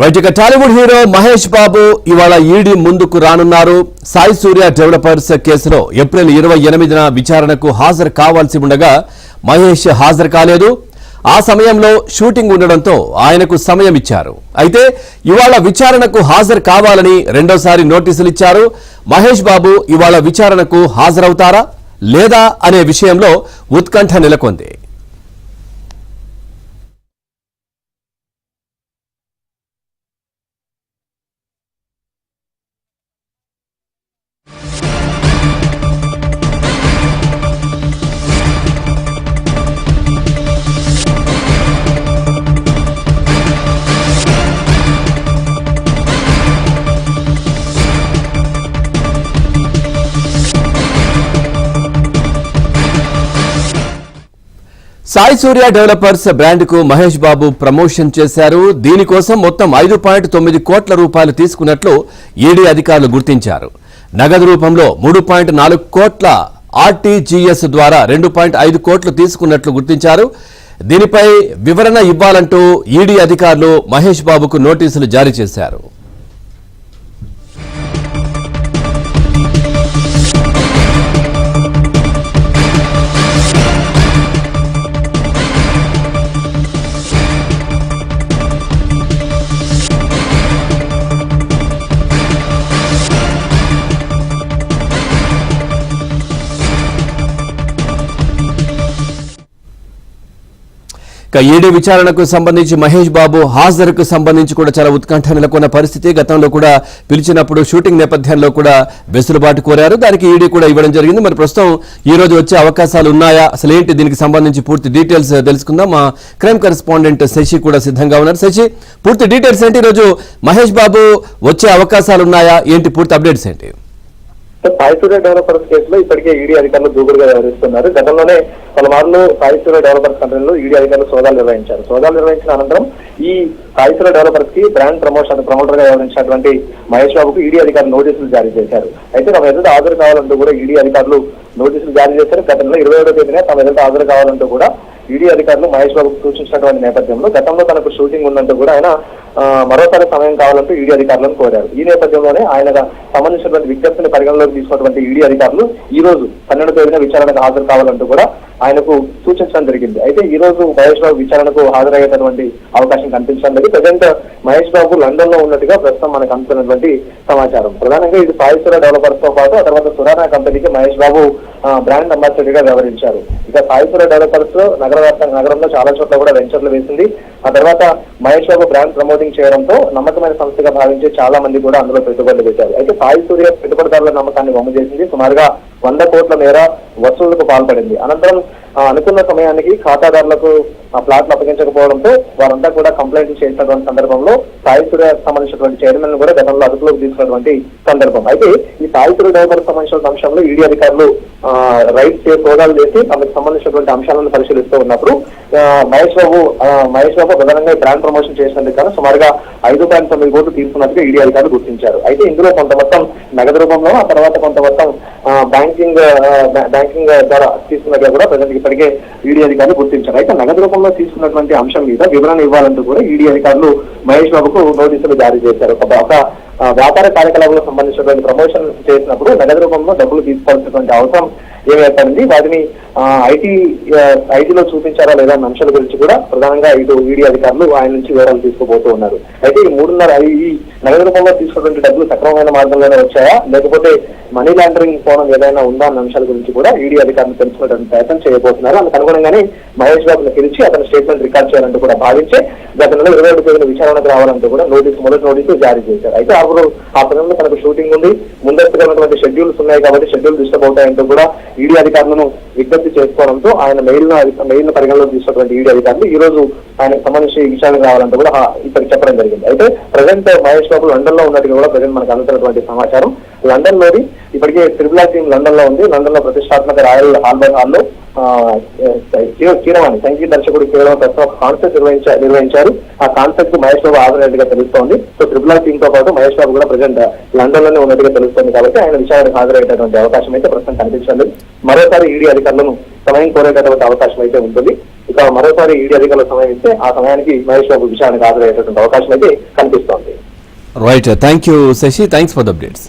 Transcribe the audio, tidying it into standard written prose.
Right ఇక Tollywood hero Mahesh Babu ఇవాళ ED ముందుకు రానున్నారు. సాయి సూర్య డెవలపర్స్ కేసులో ఏప్రిల్ 28న విచారణకు హాజరు కావాల్సి ఉండగా మహేష్ హాజరు కాలేదు. ఆ సమయంలో షూటింగ్ ఉండడంతో ఆయనకు సమయం ఇచ్చారు. అయితే ఇవాళ విచారణకు హాజరు కావాలని రెండోసారి నోటీసులు ఇచ్చారు. మహేష్ బాబు ఇవాళ విచారణకు హాజరవుతారా లేదా అనే విషయంలో ఉత్కంఠ నెలకొంది. సాయి సూర్య డెవలపర్స్ బ్రాండ్ కు మహేష్ బాబు ప్రమోషన్ చేశారు. దీనికోసం మొత్తం 5.9 కోట్ల రూపాయలు తీసుకున్నట్లు ఈడీ అధికారులు గుర్తించారు. నగదు రూపంలో 3.4 కోట్ల ఆర్టీజీఎస్ ద్వారా 2.5 కోట్లు తీసుకున్నట్లు గుర్తించారు. దీనిపై వివరణ ఇవ్వాలంటూ ఈడీ అధికారులు మహేష్ బాబుకు నోటీసులు జారీ చేశారు. ఈడీ విచారణకు సంబంధించి మహేష్ బాబు హాజరుకు సంబంధించి కూడా చాలా ఉత్కంఠ నెలకొన్న పరిస్థితి. గతంలో కూడా పిలిచినప్పుడు షూటింగ్ నేపథ్యంలో కూడా వెసులుబాటు కోరారు. దానికి ఈడీ కూడా ఇవ్వడం జరిగింది. మరి ప్రస్తుతం ఈ రోజు వచ్చే అవకాశాలు ఉన్నాయా, అసలు ఏంటి, దీనికి సంబంధించి పూర్తి డీటెయిల్స్ తెలుసుకుందాం. మా క్రైమ్ కరెస్పాండెంట్ శశి కూడా సిద్ధంగా ఉన్నారు. శశి, పూర్తి డీటెయిల్స్ ఏంటి, ఈరోజు మహేష్ బాబు వచ్చే అవకాశాలు ఉన్నాయా, ఏంటి పూర్తి అప్డేట్స్ ఏంటి? సాయి సూర్య డెవలపర్స్ కేసులో ఇప్పటికే ఈడీ అధికారులు దూకుడుగా వ్యవహరిస్తున్నారు. గతంలోనే పలుమార్లు సాయి సూర్య డెవలపర్స్ కంపెనీలో ఈడీ అధికారులు సోదాలు నిర్వహించారు. సోదాలు నిర్వహించిన అనంతరం ఈ సాయి సూర్య డెవలపర్స్ కి బ్రాండ్ ప్రమోటర్ గా వ్యవహరించినటువంటి మహేష్ బాబుకు ఈడీ అధికారులు నోటీసులు జారీ చేశారు. అయితే తమ ఎదుట హాజరు కావాలంటూ కూడా ఈడీ అధికారులు నోటీసులు జారీ చేశారు. గత నెల 27వ తేదీనే తమ ఎదుట హాజరు కావాలంటూ కూడా ఈడీ అధికారులు మహేష్ బాబుకు సూచించినటువంటి నేపథ్యంలో గతంలో తనకు షూటింగ్ ఉందంటూ కూడా ఆయన మరోసారి సమయం కావాలంటూ ఈడీ అధికారులను కోరారు. ఈ నేపథ్యంలోనే ఆయన సంబంధించినటువంటి విజ్ఞప్తిని పరిగణలోకి తీసుకున్నటువంటి ఈడీ అధికారులు ఈ రోజు 12వ తేదీన విచారణకు హాజరు కావాలంటూ కూడా ఆయనకు సూచించడం జరిగింది. అయితే ఈ రోజు మహేష్ బాబు విచారణకు హాజరయ్యేటటువంటి అవకాశం కనిపించడం లేదు. ప్రజెంట్ మహేష్ బాబు లండన్ లో ఉన్నట్టుగా ప్రస్తుతం మనకు అందుతున్నటువంటి సమాచారం. ప్రధానంగా ఇది సాయి సూర్య డెవలపర్స్ తో పాటు ఆ తర్వాత సురానా కంపెనీకి మహేష్ బాబు బ్రాండ్ అంబాసిడర్ గా వ్యవహరించారు. ఇక సాయి సూర్య డెవలపర్స్ నగరంలో చాలా చోట్ల కూడా వెంచర్లు వేసింది. ఆ తర్వాత మహేష్ బాబు బ్రాండ్ ప్రమోటింగ్ చేయడంతో నమ్మకమైన సంస్థగా భావించి చాలా మంది కూడా అందులో పెట్టుబడులు పెట్టారు. అయితే సాయి సూర్య పెట్టుబడిదారుల నమ్మకాన్ని వమ్ము చేసింది. సుమారుగా 100 కోట్ల మేర వసూళ్లకు పాల్పడింది. అనంతరం అనుకున్న సమయానికి ఖాతాదారులకు ఆ ప్లాట్లు అప్పగించకపోవడంతో వారంతా కూడా కంప్లైంట్ చేసినటువంటి సందర్భంలో సాయి సూర్య సంబంధించినటువంటి చైర్మన్ కూడా గతంలో అదుపులోకి తీసుకున్నటువంటి సందర్భం. అయితే ఈ సాయి సూర్య డెవలపర్ సంబంధించిన అంశంలో ఈడీ అధికారులు రైట్ సోదాలు చేసి తమకు సంబంధించినటువంటి అంశాలను పరిశీలిస్తూ ఉన్నప్పుడు మహేష్ బాబు ప్రధానంగా బ్రాండ్ ప్రమోషన్ చేసినందుకు కానీ సుమారుగా 5.9 కోట్లు తీసుకున్నట్టుగా ఈడీ అధికారులు గుర్తించారు. అయితే ఇందులో కొంత మొత్తం నగదు రూపంలో, ఆ తర్వాత కొంత మొత్తం బ్యాంకింగ్ ద్వారా తీసుకున్నట్టుగా కూడా ప్రజెంట్ ఇప్పటికే ఈడీ అధికారులు గుర్తించారు. అయితే నగదు రూపంలో తీసుకున్నటువంటి అంశం మీద వివరణ ఇవ్వాలంటూ కూడా ఈడీ అధికారులు మహేష్ బాబుకు నోటీసులు జారీ చేశారు. ఒక వ్యాపార కార్యకలాపాలకు సంబంధించినటువంటి ప్రమోషన్ చేసినప్పుడు నగదు రూపంలో డబ్బులు తీసుకోవాల్సినటువంటి అవసరం ఏమైపోయింది, వాటిని ఐటీలో చూపించారా లేదా అన్న అంశాల గురించి కూడా ప్రధానంగా ఇటు ఈడీ అధికారులు ఆయన నుంచి వివరాలు తీసుకుపోతూ ఉన్నారు. అయితే ఈ నగదు రూపంలో తీసుకున్నటువంటి డబ్బులు సక్రమమైన మార్గంలోనే వచ్చాయా, లేకపోతే మనీ లాండరింగ్ కోణం ఏదైనా ఉందా అన్న అంశాల గురించి కూడా ఈడీ అధికారులు తెలుసుకునేటువంటి ప్రయత్నం చేయబోతున్నారు. అందుకు అనుగుణంగానే మహేష్ బాబును పిలిచి అతని స్టేట్మెంట్ రికార్డ్ చేయాలంటూ కూడా భావించే గత నెల 27వ తేదీన విచారణకు రావాలంటూ కూడా మొదటి నోటీసు జారీ చేశారు. అయితే ఆ సమయంలో తనకు షూటింగ్ ఉంది, ముందస్తుగా ఉన్నటువంటి షెడ్యూల్స్ ఉన్నాయి కాబట్టి షెడ్యూల్ డిస్టర్బ్ అవుతాయంటూ కూడా ఈడీ అధికారులను విజ్ఞప్తి చేసుకోవడంతో ఆయన మెయిల్ పరిగణలోకి తీసుకున్నటువంటి ఈడీ అధికారులు ఈ రోజు ఆయనకు సంబంధించి విచారణకు రావాలంటూ కూడా ఇప్పటికి చెప్పడం జరిగింది. అయితే ప్రజెంట్ మహేష్ బాబు లండన్ లో ఉన్నట్టుగా కూడా ప్రజెంట్ మనకు అందుతున్నటువంటి సమాచారం. లండన్ లోని ఇప్పటికే త్రిబుల్ టీం లండన్ లో ఉంది. లండన్ లో ప్రతిష్టాత్మక రాయల్ ఆల్బర్ట్ హాల్లో కీరవాణి సంగీత దర్శకుడు కేవలం ప్రస్తుతం కాన్సర్ట్ నిర్వహించారు. ఆ కాన్సర్ట్ కు మహేష్ బాబు హాజరైనట్టుగా తెలుస్తోంది. సో త్రిబుల్ టీం తో పాటు మహేష్ బాబు కూడా ప్రజెంట్ లండన్ లోనే ఉన్నట్టుగా తెలుస్తోంది. కాబట్టి ఆయన విచారణకు హాజరయ్యేటటువంటి అవకాశం అయితే ప్రస్తుతం కనిపించలేదు. మరోసారి ఈడీ అధికారులను సమయం కోరేటటువంటి అవకాశం అయితే ఉంటుంది. ఇక మరోసారి ఈడీ అధికారులు సమయం ఇస్తే ఆ సమయానికి మహేష్ బాబు విచారణకు హాజరయ్యేటటువంటి అవకాశం అయితే కనిపిస్తోంది. Right, thank you Shashi, thanks for the updates.